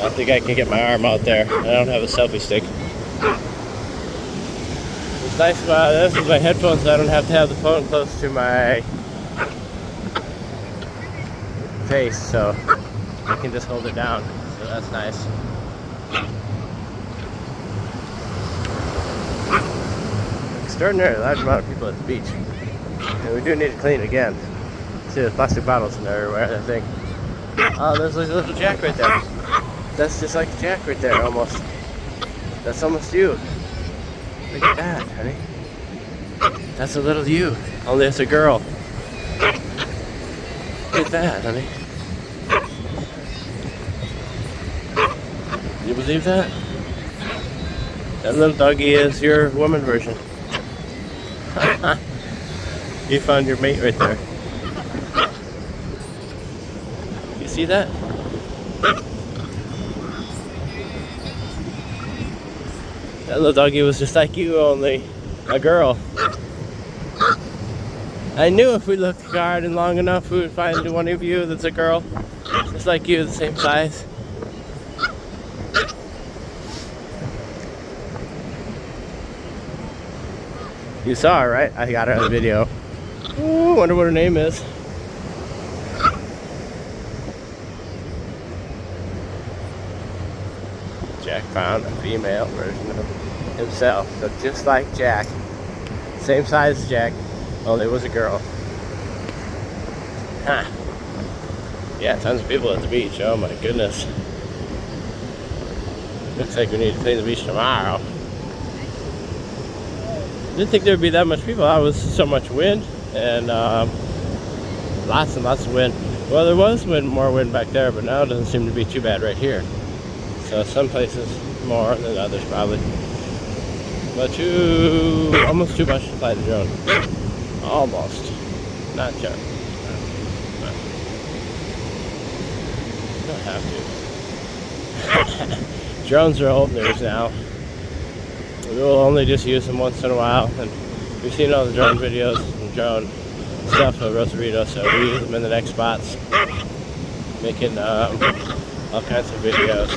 I think I can get my arm out there. I don't have a selfie stick. What's nice about this is my headphones, I don't have to have the phone close to my face, so I can just hold it down. So that's nice. Extraordinarily large amount of people at the beach. And we do need to clean again. See, there's plastic bottles in everywhere, I think. Oh, there's a little Jack right there. That's just like Jack right there, almost. That's almost you. Look at that, honey. That's a little you. Only it's a girl. Look at that, honey. You believe that? That little doggy is your woman version. You found your mate right there. You see that? That little doggy was just like you, only a girl. I knew if we looked hard and long enough, we would find one of you that's a girl. Just like you, the same size. You saw her, right? I got her on video. Ooh, wonder what her name is. Jack found a female version of himself. So just like Jack. Same size as Jack, only it was a girl. Huh. Yeah, tons of people at the beach. Oh my goodness. Looks like we need to clean the beach tomorrow. Didn't think there'd be that much people. That was so much wind and lots and lots of wind. Well, there was more wind back there, but now it doesn't seem to be too bad right here. So some places more than others probably. But almost too much to fly the drone. Almost. Not just. Don't have to. Drones are old news now. We will only just use them once in a while, and we've seen all the drone videos and drone stuff at Rosarito, so we use them in the next spots, making all kinds of videos.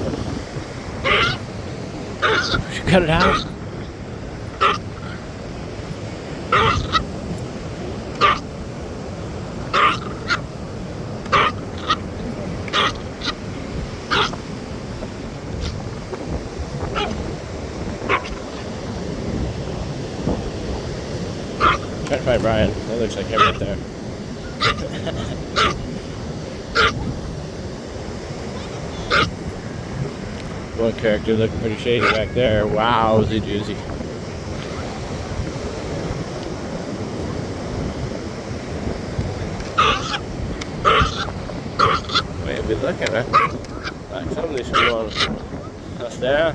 We should cut it out. Trying to find Brian. That looks like him right there. One character looking pretty shady back there. Wowzy doozy. Way to be looking, huh? Like somebody should be on us there.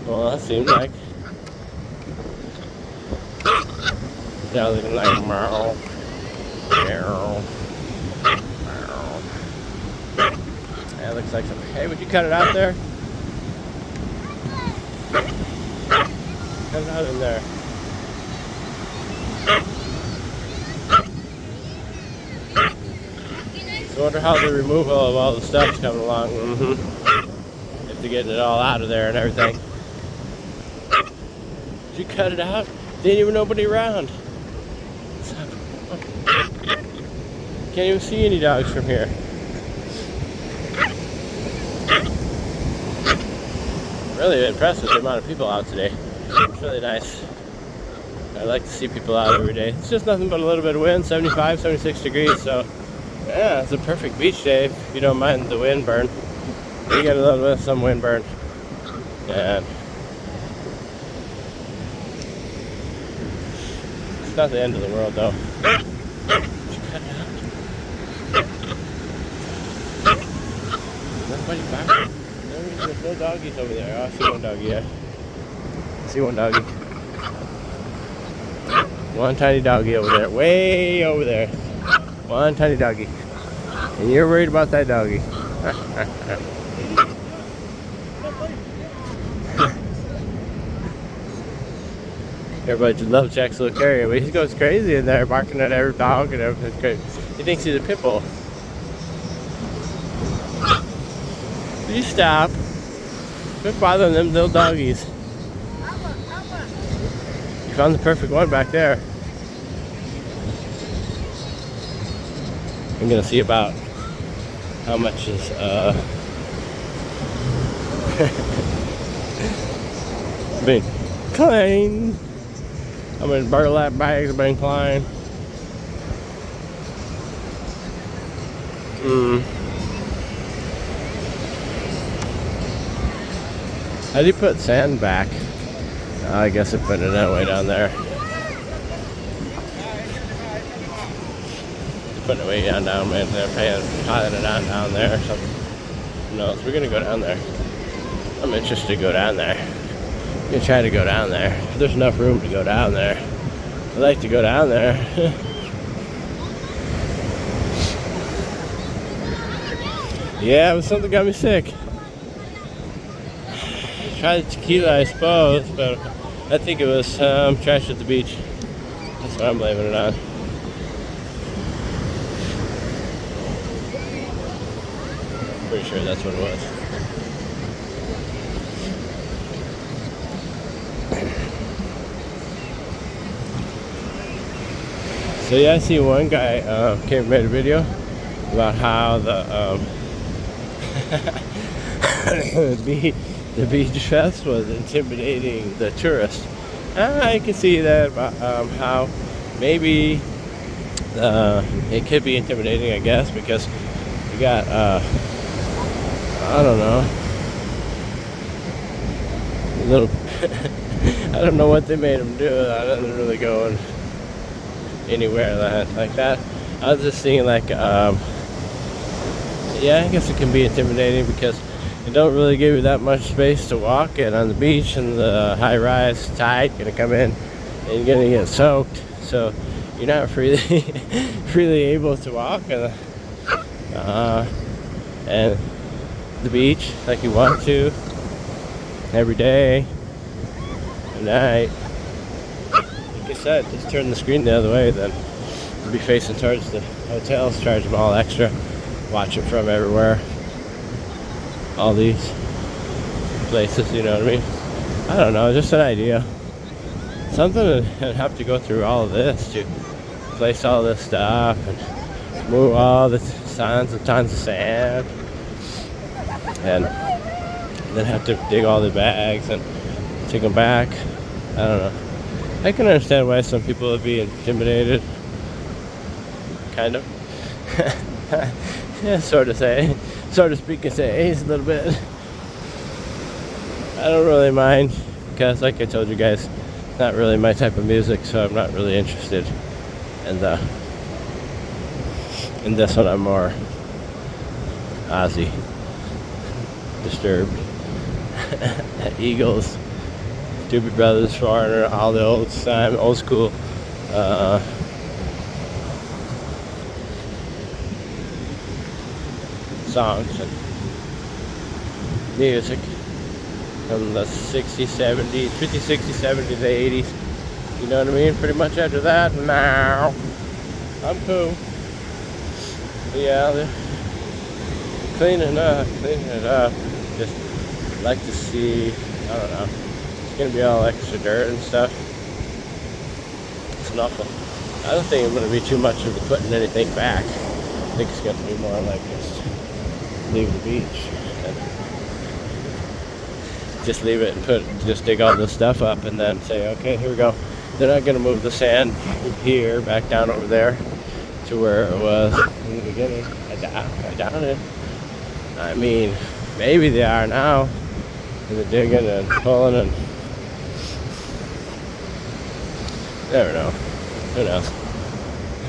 Well, that seems like. Yeah, looking like meow, meow, meow. That looks like some. Hey, would you cut it out there? Cut it out in there. So I wonder how the removal of all the stuff's coming along. If they're getting it all out of there and everything. Did you cut it out? Didn't even nobody around. Can't even see any dogs from here. Really impressed with the amount of people out today. It's really nice. I like to see people out every day. It's just nothing but a little bit of wind, 75, 76 degrees, so yeah, it's a perfect beach day if you don't mind the wind burn. You get a little bit of some wind burn. And it's not the end of the world though. Nobody back. There's no doggies over there. Oh, I see one doggy, yeah. I see one doggy. One tiny doggy over there. Way over there. One tiny doggy. And you're worried about that doggy. Everybody just loves Jack's little carrier, but he goes crazy in there, barking at every dog and everything. He thinks he's a pit bull. Please stop. Quit bothering them little doggies. You found the perfect one back there. I'm gonna see about how much is been clean. How many burlap bags have been cleaned? How do you put sand back? I guess I'm putting it that way down there. Putting it way down, man. They're piling it on down there or something. No, so we're gonna go down there. I'm interested to go down there. I'm gonna try to go down there. If there's enough room to go down there, I'd like to go down there. Yeah, but something got me sick. Tried the tequila, I suppose, but I think it was trash at the beach. That's what I'm blaming it on. Pretty sure that's what it was. So yeah, I see one guy came and made a video about how the the beach fest was intimidating the tourists. I can see that about how maybe it could be intimidating, I guess, because you got I don't know, little I don't know what they made them do. I didn't really go anywhere like that. I was just thinking like yeah, I guess it can be intimidating because it don't really give you that much space to walk, and on the beach and the high rise tide gonna come in and you're gonna get soaked, so you're not freely able to walk and the beach like you want to every day at night. Like I said, just turn the screen the other way, then you'll be facing towards the hotels, charge them all extra, watch it from everywhere, all these places, you know what I mean? I don't know, just an idea. Something to have to go through all of this to place all this stuff and move all the tons and tons of sand, and then have to dig all the bags and take them back. I don't know. I can understand why some people would be intimidated, kind of. Yeah, sort of speak and say a little bit. I don't really mind because, like I told you guys, it's not really my type of music, so I'm not really interested in this one. I'm more Ozzy, Disturbed, Eagles, Doobie Brothers, Foreigner, all the old school songs and music from the 60s, 70s, 50s, 60s, 70s, 80s. You know what I mean? Pretty much after that, now I'm cool. But yeah, they're cleaning it up. Just like to see, I don't know, it's gonna be all extra dirt and stuff. It's awful. I don't think it's gonna be too much of putting anything back. I think it's gonna be more like just leave the beach and just leave it and just dig all this stuff up and then say, okay, here we go. They're not gonna move the sand here back down over there to where it was in the beginning. I doubt it. I mean, maybe they are now. They're digging and pulling and never know. Who knows?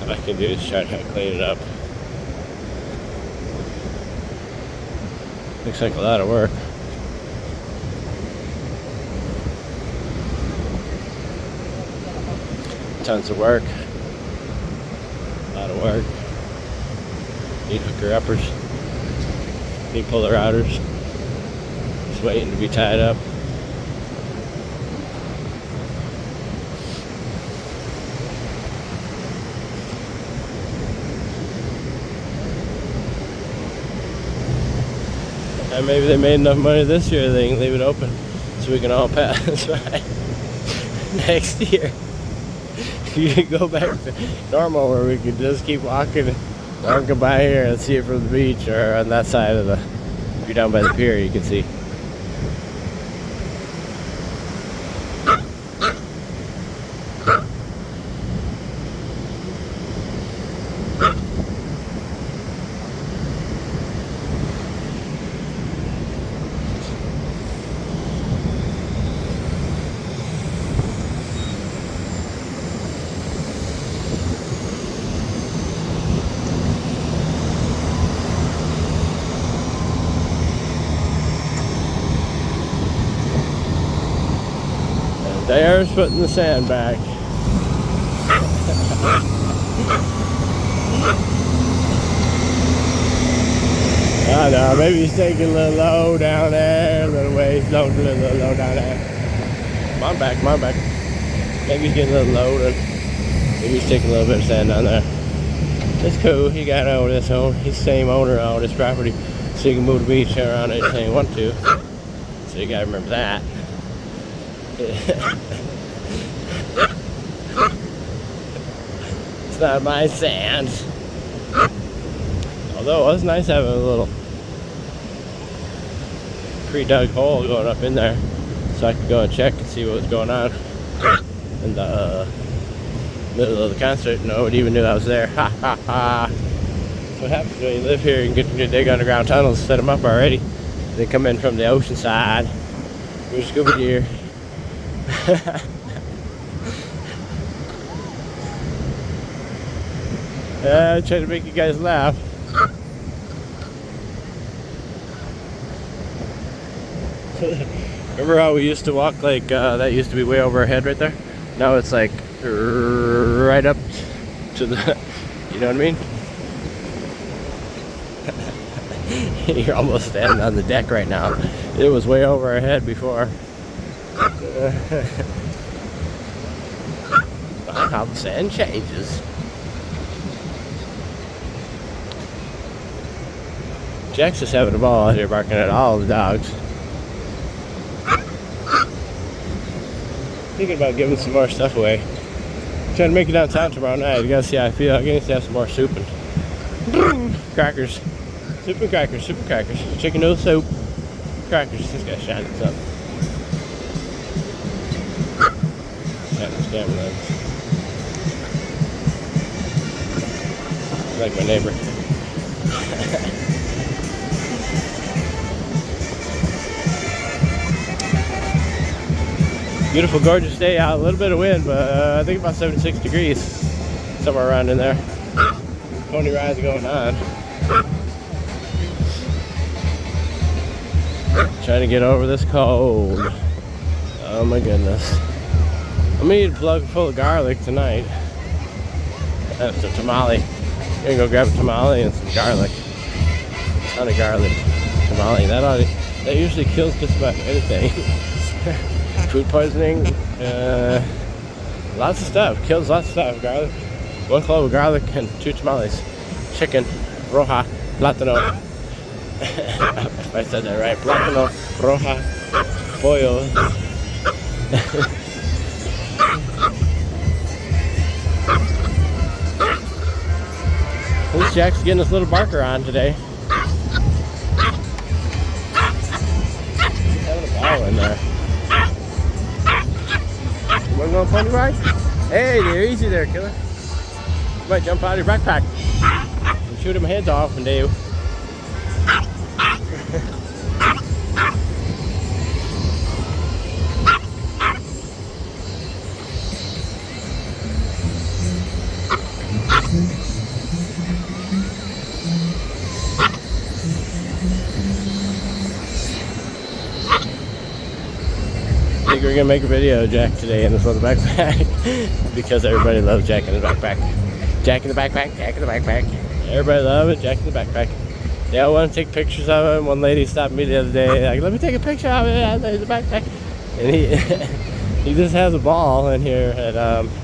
All I can do is try to clean it up. Looks like a lot of work. Tons of work. A lot of work. Need hooker uppers. Need puller outers. Just waiting to be tied up. And maybe they made enough money this year they can leave it open so we can all pass right next year. You can go back to normal where we could just keep walking by here and see it from the beach, or on that side of the, if you're down by the pier you can see. There's putting the sand back. I don't know, maybe he's taking a little low down there, a little ways, a little low down there. Come on back, come on back. Maybe he's getting a little low, and maybe he's taking a little bit of sand down there. It's cool, he got over this home. He's the same owner of all this property, so he can move the beach around anytime he wants to. So you gotta remember that. It's not my sand. Although it was nice having a little pre-dug hole going up in there so I could go and check and see what was going on in the middle of the concert. Nobody even knew I was there. Ha ha ha. That's what happens when you live here. You can get to dig underground tunnels, set them up already. They come in from the ocean side. Here's scuba gear. I try to make you guys laugh. Remember how we used to walk like that used to be way over our head right there? Now it's like right up to the, you know what I mean? You're almost standing on the deck right now. It was way over our head before. How the sand changes. Jack's just having a ball out here barking at all the dogs. Thinking about giving some more stuff away. Trying to make it downtown tomorrow night. You gotta see how I feel. I'm gonna have some more soup and crackers. Soup and crackers, soup and crackers. Chicken noodle soup. Crackers. This guy's shining something. Camera lens. Like my neighbor. Beautiful, gorgeous day out. A little bit of wind, but I think about 76 degrees. Somewhere around in there. Pony rides going on. Trying to get over this cold. Oh my goodness. I'm gonna eat a plug full of garlic tonight. That's a tamale. I'm gonna go grab a tamale and some garlic. A ton of garlic. Tamale. That usually kills just about anything. Food poisoning. Lots of stuff. Kills lots of stuff. Garlic. 1 clove of garlic and 2 tamales. Chicken. Roja. Plátano. If I said that right. Plátano. Roja. Pollo. At least Jack's getting his little barker on today. He's having a ball in there. You wanna go on a pony ride? Hey there, easy there, killer. You might jump out of your backpack and shoot him heads off and do. I think we're gonna make a video of Jack today in this little backpack because everybody loves Jack in the backpack. Jack in the backpack, Jack in the backpack. Everybody loves it, Jack in the backpack. They all want to take pictures of him. One lady stopped me the other day, like, let me take a picture of it in the backpack. And he just has a ball in here at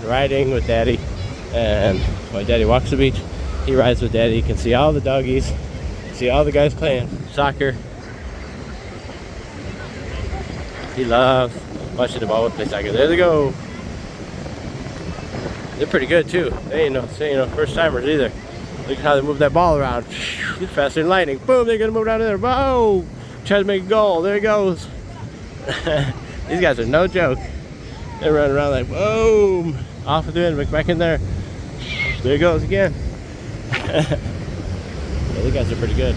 riding with Daddy. And while Daddy walks the beach, he rides with Daddy. You can see all the doggies, see all the guys playing soccer, He loves watching the ball play soccer. There they go. They're pretty good too. They ain't no first timers either. Look at how they move that ball around. It's faster than lightning. Boom, they're gonna move down there. Boom! Try to make a goal. There he goes. These guys are no joke. They're running around like boom. Off of the end, back in there. There he goes again. Yeah, these guys are pretty good.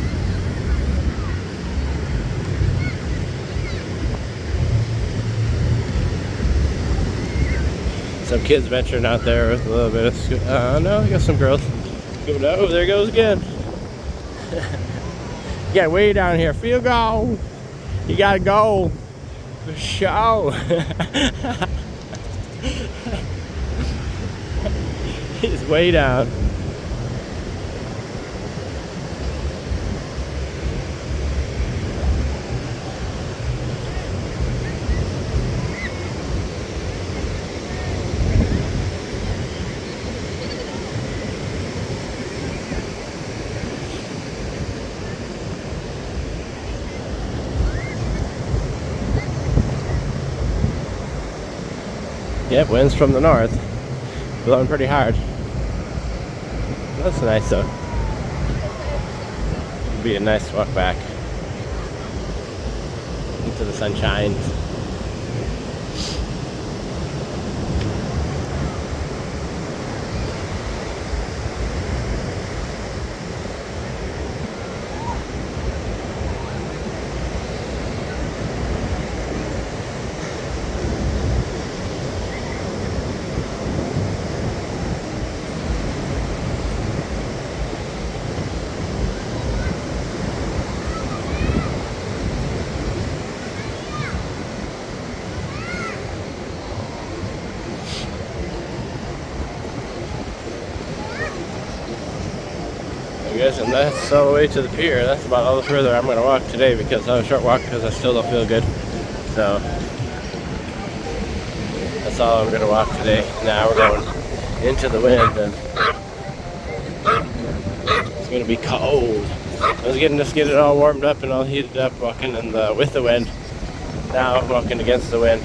Some kids venturing out there with a little bit of no, we got some girls. Oh, there goes again. Yeah, way down here. Field goal. You gotta go. For sure. He's way down. Yep, winds from the north. Blowing pretty hard. That's nice though. It'll be a nice walk back into the sunshine. And that's all the way to the pier. That's about all the further I'm going to walk today because I have a short walk because I still don't feel good. So that's all I'm going to walk today. Now we're going into the wind and it's going to be cold. I was just getting it all warmed up and all heated up walking with the wind. Now I'm walking against the wind.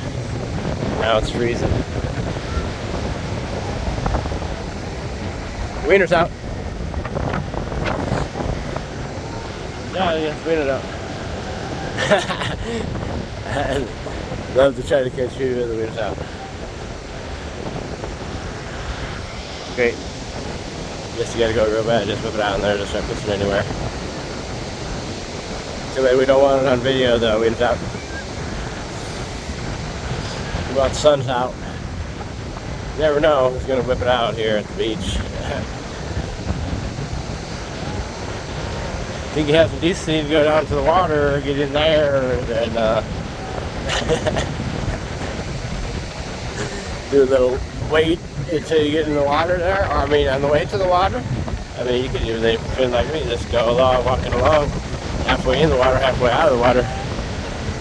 Now it's freezing. Wiener's out. Yeah, win it up. And love to try to catch you with the wind's out. Great. Guess you gotta go real bad. Just whip it out in there. Just start pushing anywhere. Too bad we don't want it on video though. Wind's out. We want the sun's out. You never know who's gonna whip it out here at the beach. I think you have some decency to go down to the water or get in there and do a little wait until you get in the water there. Or, I mean, on the way to the water. I mean, you could do anything like me, just go along, walking along, halfway in the water, halfway out of the water.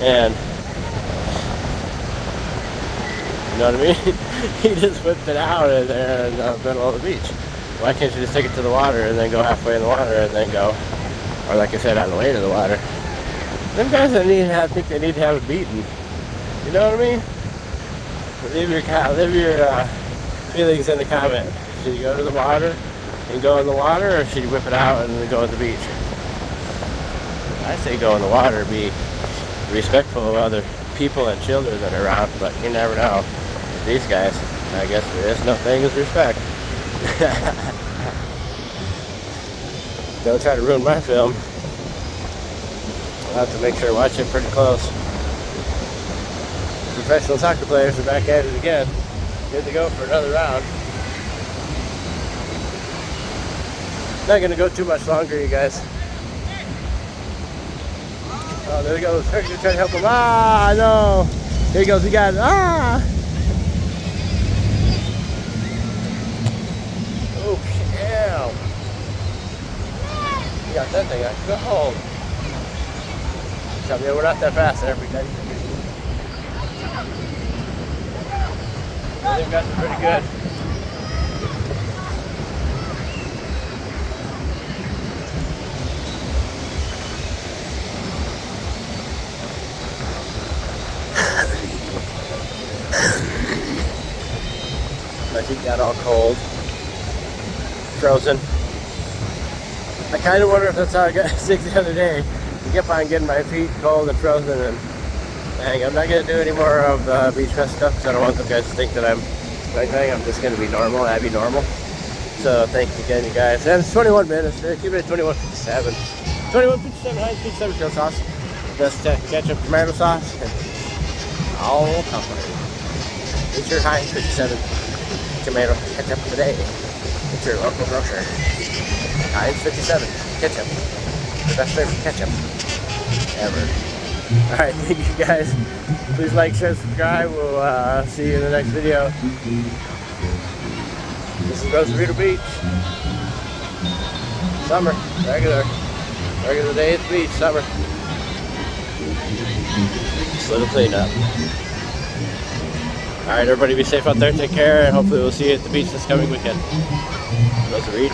And, you know what I mean? He just whipped it out in there in the middle of the beach. Why can't you just take it to the water and then go halfway in the water and then go? Or like I said, on the way to the water. Them guys that think they need to have it beaten. You know what I mean? Leave your feelings in the comment. Should you go to the water and go in the water, or should you whip it out and then go to the beach? I say go in the water. Be respectful of other people and children that are around, but you never know. These guys, I guess there is no thing as respect. Don't try to ruin my film. I'll have to make sure I watch it pretty close. Professional soccer players are back at it again. Good to go for another round. Not going to go too much longer, you guys. Oh, there he goes. Trying to help him. Ah, no. Here he goes. He got it. Ah. Oh, yeah. You got that thing. Go home. Tell me we're not that fast every day. I think that's pretty good. Feet got all cold, frozen. I kind of wonder if that's how I got sick the other day. I kept on getting my feet cold and frozen, and dang, I'm not going to do any more of the beach fest stuff because I don't want the guys to think that I'm anything. I'm just going to be normal, Abby normal. So thank you again, you guys. And it's 21 minutes. Keep it at 21:57. 21:57 Heinz 57 kill sauce. Best ketchup tomato sauce and all company. Get your Heinz 57 tomato ketchup today. Get your local grocer. Heinz 57 ketchup. The best flavor ketchup ever. Alright, thank you guys. Please like, share, subscribe. We'll see you in the next video. This is Rosarito Beach. Summer. Regular day at the beach. Summer. Just a little cleanup. Alright, everybody be safe out there. Take care. And hopefully we'll see you at the beach this coming weekend. Rosarito.